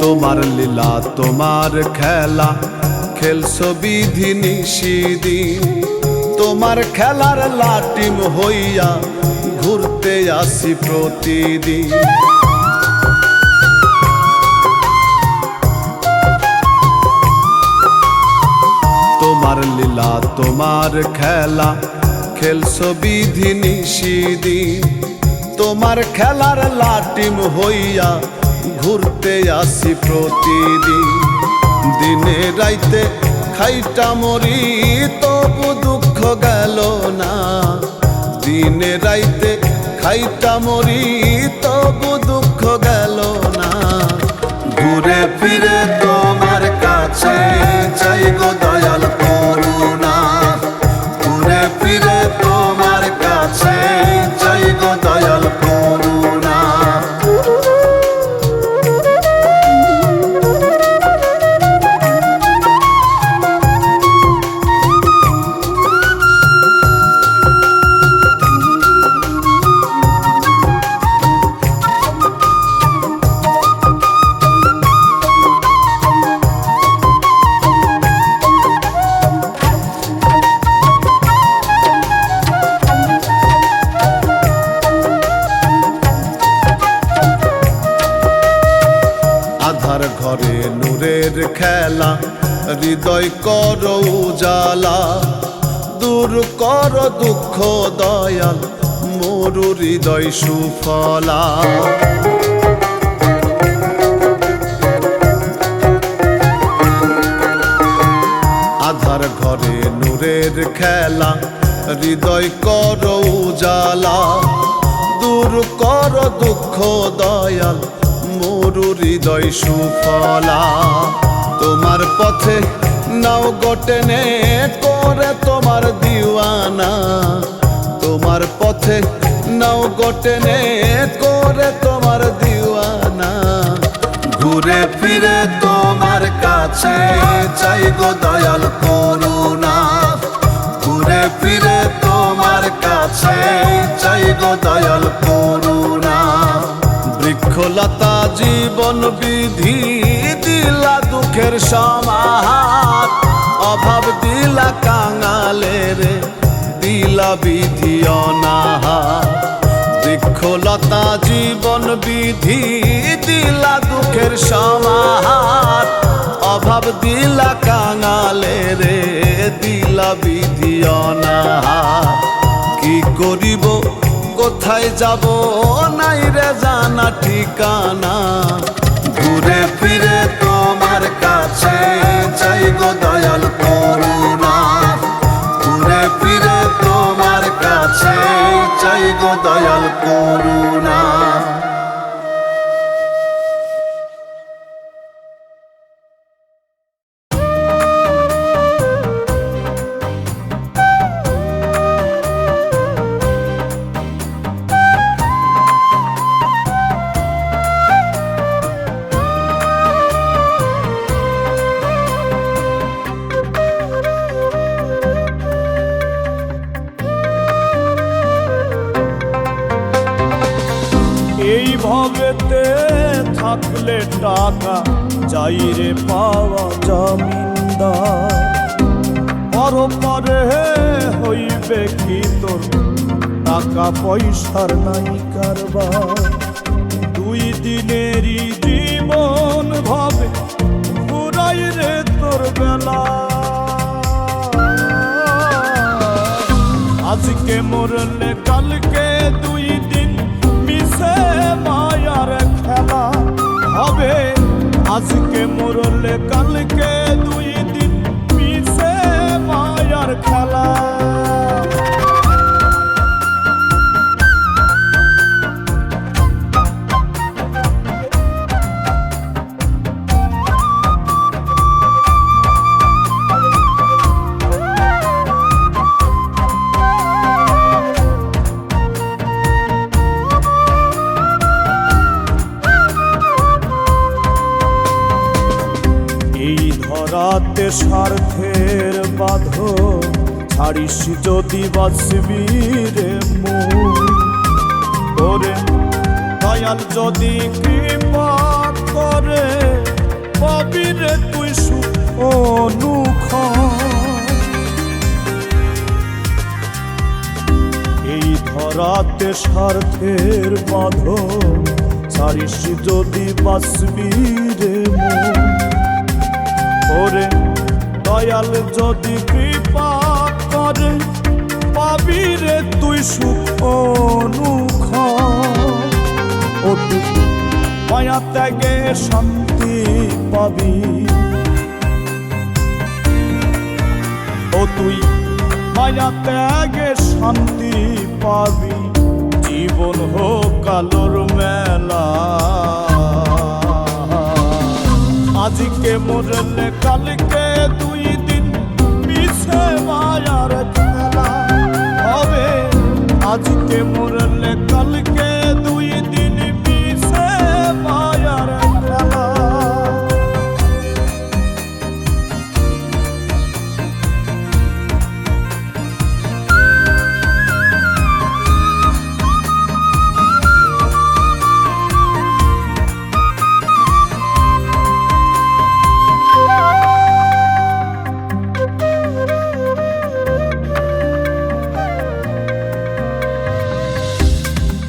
তোমার লীলা তোমার খেলা খেলছো বিধি নিষিদিন, তোমার খেলার লাটিম হইয়া ঘুরতে আসি প্রতিদিন। তোমার লীলা তোমার খেলা খেলছো বিধি নিষিদিন, তোমার খেলার লাটিম হইয়া ঘুরতে আসি প্রতিদিন। দিনে রাইতে খাইটা মরি তবু দুঃখ গেল না, দিনে রাইতে খাইটা মরি তবু দুঃখ গেল না। ঘুরে ফিরে তোমার কাছে চাই গো দয়াল করুণা, ঘুরে ফিরে তোমার কাছে চাই গো দয়াল করুণা। আধার ঘরে নূরের খেলা হৃদয় কর উজালা, দূর কর দুঃখ দয়াল মোর হৃদয় সুফলা। আধার ঘরে নূরের খেলা হৃদয় কর উজালা, দূর কর দুঃখ দয়াল মোর হৃদয় সুফলা। তোমার পথে নাও গটেনে করে তোমার দিওয়ানা, তোমার পথে নাও গটেনে করে তোমার দিওয়ানা। ঘুরে ফিরে তোমার কাছে চাই গো দয়াল করুণা, ঘুরে ফিরে তোমার কাছে চাই গো দয়াল করুণা। বৃক্ষলতা জীবন বিধি দিলা দুঃখের সমাহার, অভাব দিলা দিলা বিধি অনাহার, বৃক্ষলতা জীবন বিধি দিলা দুঃখের সমাহার, অভাব দিলা কাঙালে রে দিলা বিধি অনাহার। কি করিব কোথায় যাব নাই রে জানা ঠিকানা, ঘুরে ফিরে তোমার কাছে চাই গো দয়াল করুণা, ঘুরে ফিরে তোমার কাছে চাই গো দয়াল করুণা। এইভাবেতে থাকলে টাকা যাই রে পাওয়া জমিনদার, পরপরে হইবে কি তোর টাকা পয়সার নাই কারবার। দুই দিনেরই জীবন ভাবে পুরাই রে তোর বেলা, আজকে মরলে কালকে দুই দিন মিশে মায়ার খেলা হবে, আজকে মরলে কালকে দুই দিন মিশে মায়ার খেলা। রাতে স্বার্থের বাঁধন ছাড়িস যদি বাঁচবি রে মন, ওরে দয়াল যদি কৃপা করে পাবি রে তুই সুখ অনুক্ষণ। এই ধরাতে স্বার্থের বাঁধন ছাড়িস যদি বাঁচবি রে মন, ওরে দয়াল যদি কৃপা করে পাবি রে তুই সুখ অনুক্ষণ। ও তুই মায়া ত্যাগে শান্তি পাবি, ও তুই মায়া ত্যাগে শান্তি পাবি, জীবন হোক কালোর মেলা। আজকে মরলে কালকে দুই দিন মিশে মায়ার খেলা হবে, আজকে মরলে কালকে দুই দিন মিশে মায়ার খেলা।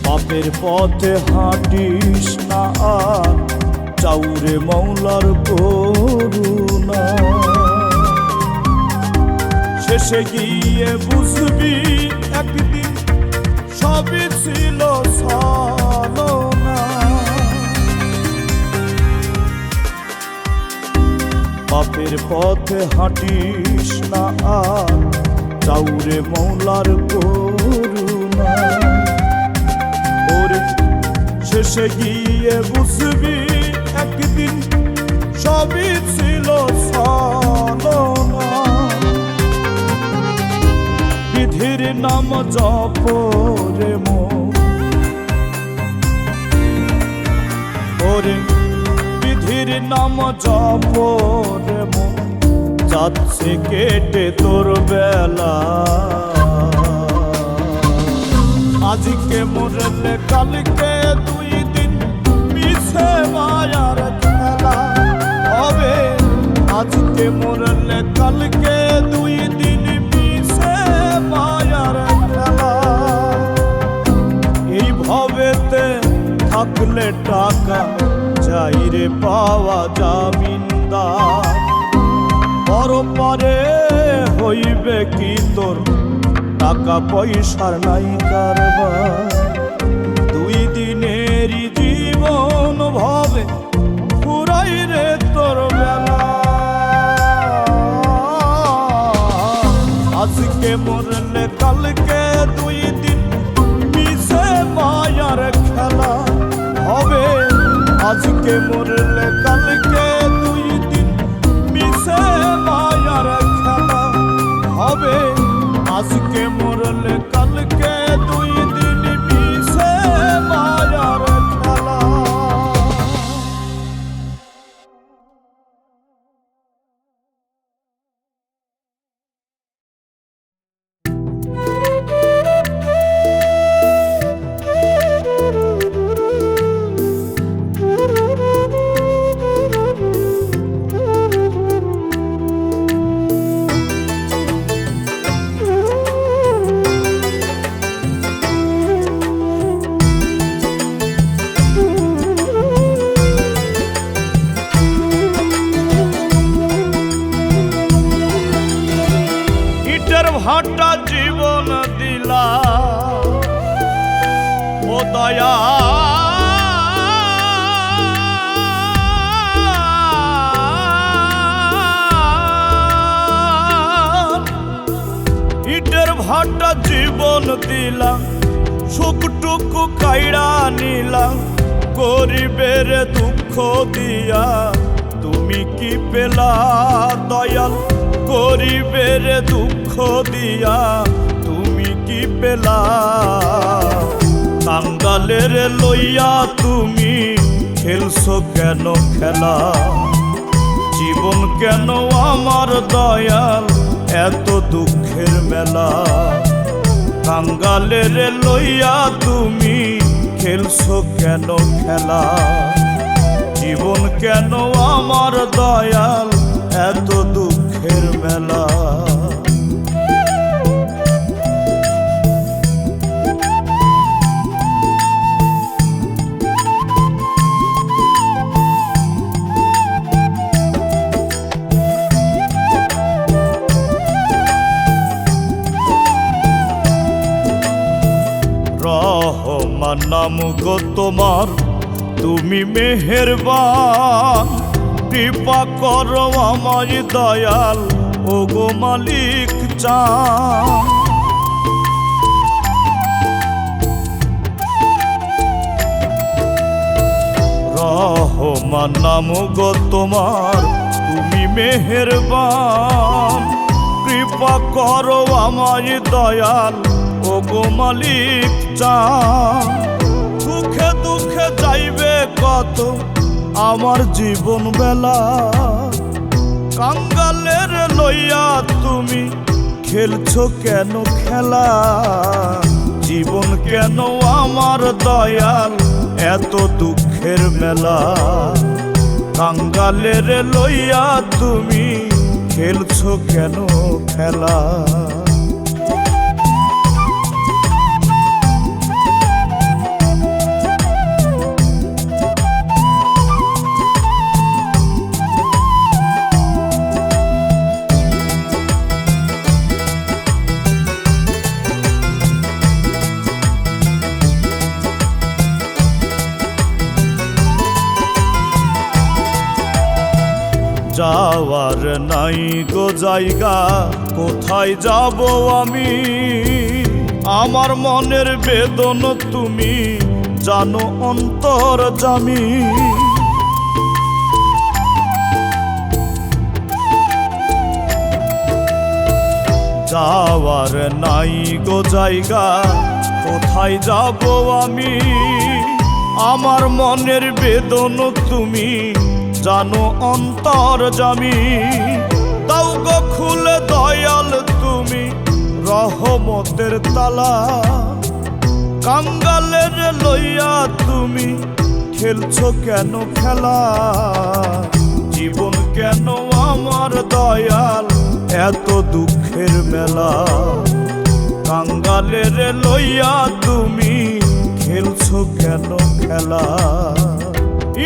পাপের পথে হাঁটিস না আর চাউরে মৌলার করুণা, শেষে গিয়ে বুঝবি একদিন সবই ছিল ছলনা। পাপের পথে হাঁটিস না আর চাউরে মৌলার করুণা, শেষে গিয়ে বুঝবি একদিন সবই ছিল ছলনা। বিধির নাম জপ রে মন, ওরে বিধির নাম জপ রে মন, যাচ্ছে কেটে তোর বেলা। আজকে মরলে কালকে দুই দিন মিশে মায়ার খেলা হবে, আজকে মরলে কালকে দুই দিন মিশে মায়ার খেলা। থাকলে টাকা চাইরে পাওয়া জামিনদার, পরপারে হইবে কি তোর টাকা পয়সার নাই কারবার। দুই দিনেরই জীবন ভাবে ফুরাই রে তোর বেলা। আজকে মরলে কালকে দুই দিন মিশে মায়ার খেলা হবে। আজকে মরলে কালকে দুই দিন মিশে মায়ার খেলা হবে। আজকে মরলে কালকে দুই দিন মিশে মায়ার খেলা। ভাটা জীবন দিলা ও দয়া, ইটের ভাটা জীবন দিলা, সুখটুকু কাইড়া নিলা, গরিবের দুঃখ দিয়া তুমি কি পেলা দয়াল? গরিবের দুঃখ দিয়া তুমি কি পেলা? কাঙ্গালের লইয়া তুমি খেলছো কেন খেলা? জীবন কেন আমার দয়াল এত দুঃখের মেলা? কাঙ্গালের লইয়া তুমি খেলছো কেন খেলা? জীবন কেন আমার দয়াল এত দুঃখের মেলা? রহমান নাম গো তোমার, তুমি মেহেরবান, কৃপা করো আমায় দয়াল ও গো মালিক চান। রহমান নাম গো তোমার, তুমি মেহেরবান, কৃপা করো আমায় দয়াল ও গো মালিক চান। সুখে দুঃখে যাইবে কত আমার জীবন বেলা, কাঙ্গালের লইয়া তুমি খেলছো কেন খেলা? জীবন কেন আমার দয়াল এত দুঃখের মেলা? কাঙ্গালের লইয়া তুমি খেলছো কেন খেলা? যাওয়ার নাই গো জায়গা, কোথায় যাব আমি? আমার মনের বেদন তুমি জানো অন্তর্যামী। যাওয়ার নাই গো জায়গা, কোথায় যাব আমি? আমার মনের বেদন তুমি জানো অন্তর্যামী। দাও গো খুলে দয়াল তুমি রহমতের তালা, কাঙ্গালের লইয়া তুমি খেলছো কেন খেলা? জীবন কেন আমার দয়াল এত দুঃখের মেলা? কাঙ্গালের লইয়া তুমি খেলছো কেন খেলা?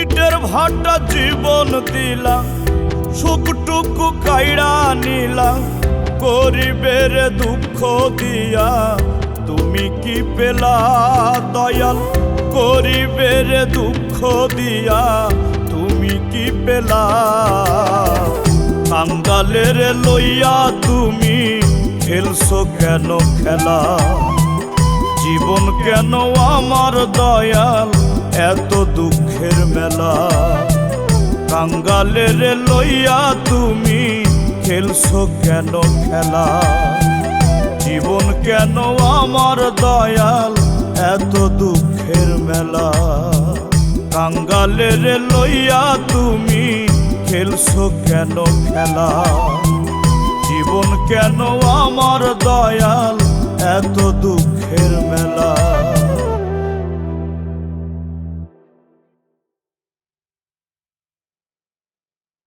ইটের ভাটা জীবন দিলা, সুখটুকু কাইড়া নিলা, গরিবের দুঃখ দিয়া তুমি কি পেলা দয়াল? গরিবের দুঃখ দিয়া তুমি কি পেলা? কাঙ্গালের লইয়া তুমি খেলছো কেন খেলা? জীবন কেন আমার দয়াল এত দুঃখের মেলা? কাঙ্গালের লইয়া তুমি খেলছো কেন খেলা? জীবন কেন আমার দয়াল এত দুঃখের মেলা? কাঙ্গালের লইয়া তুমি খেলছো কেন খেলা? জীবন কেন আমার দয়াল এত দুঃখের মেলা?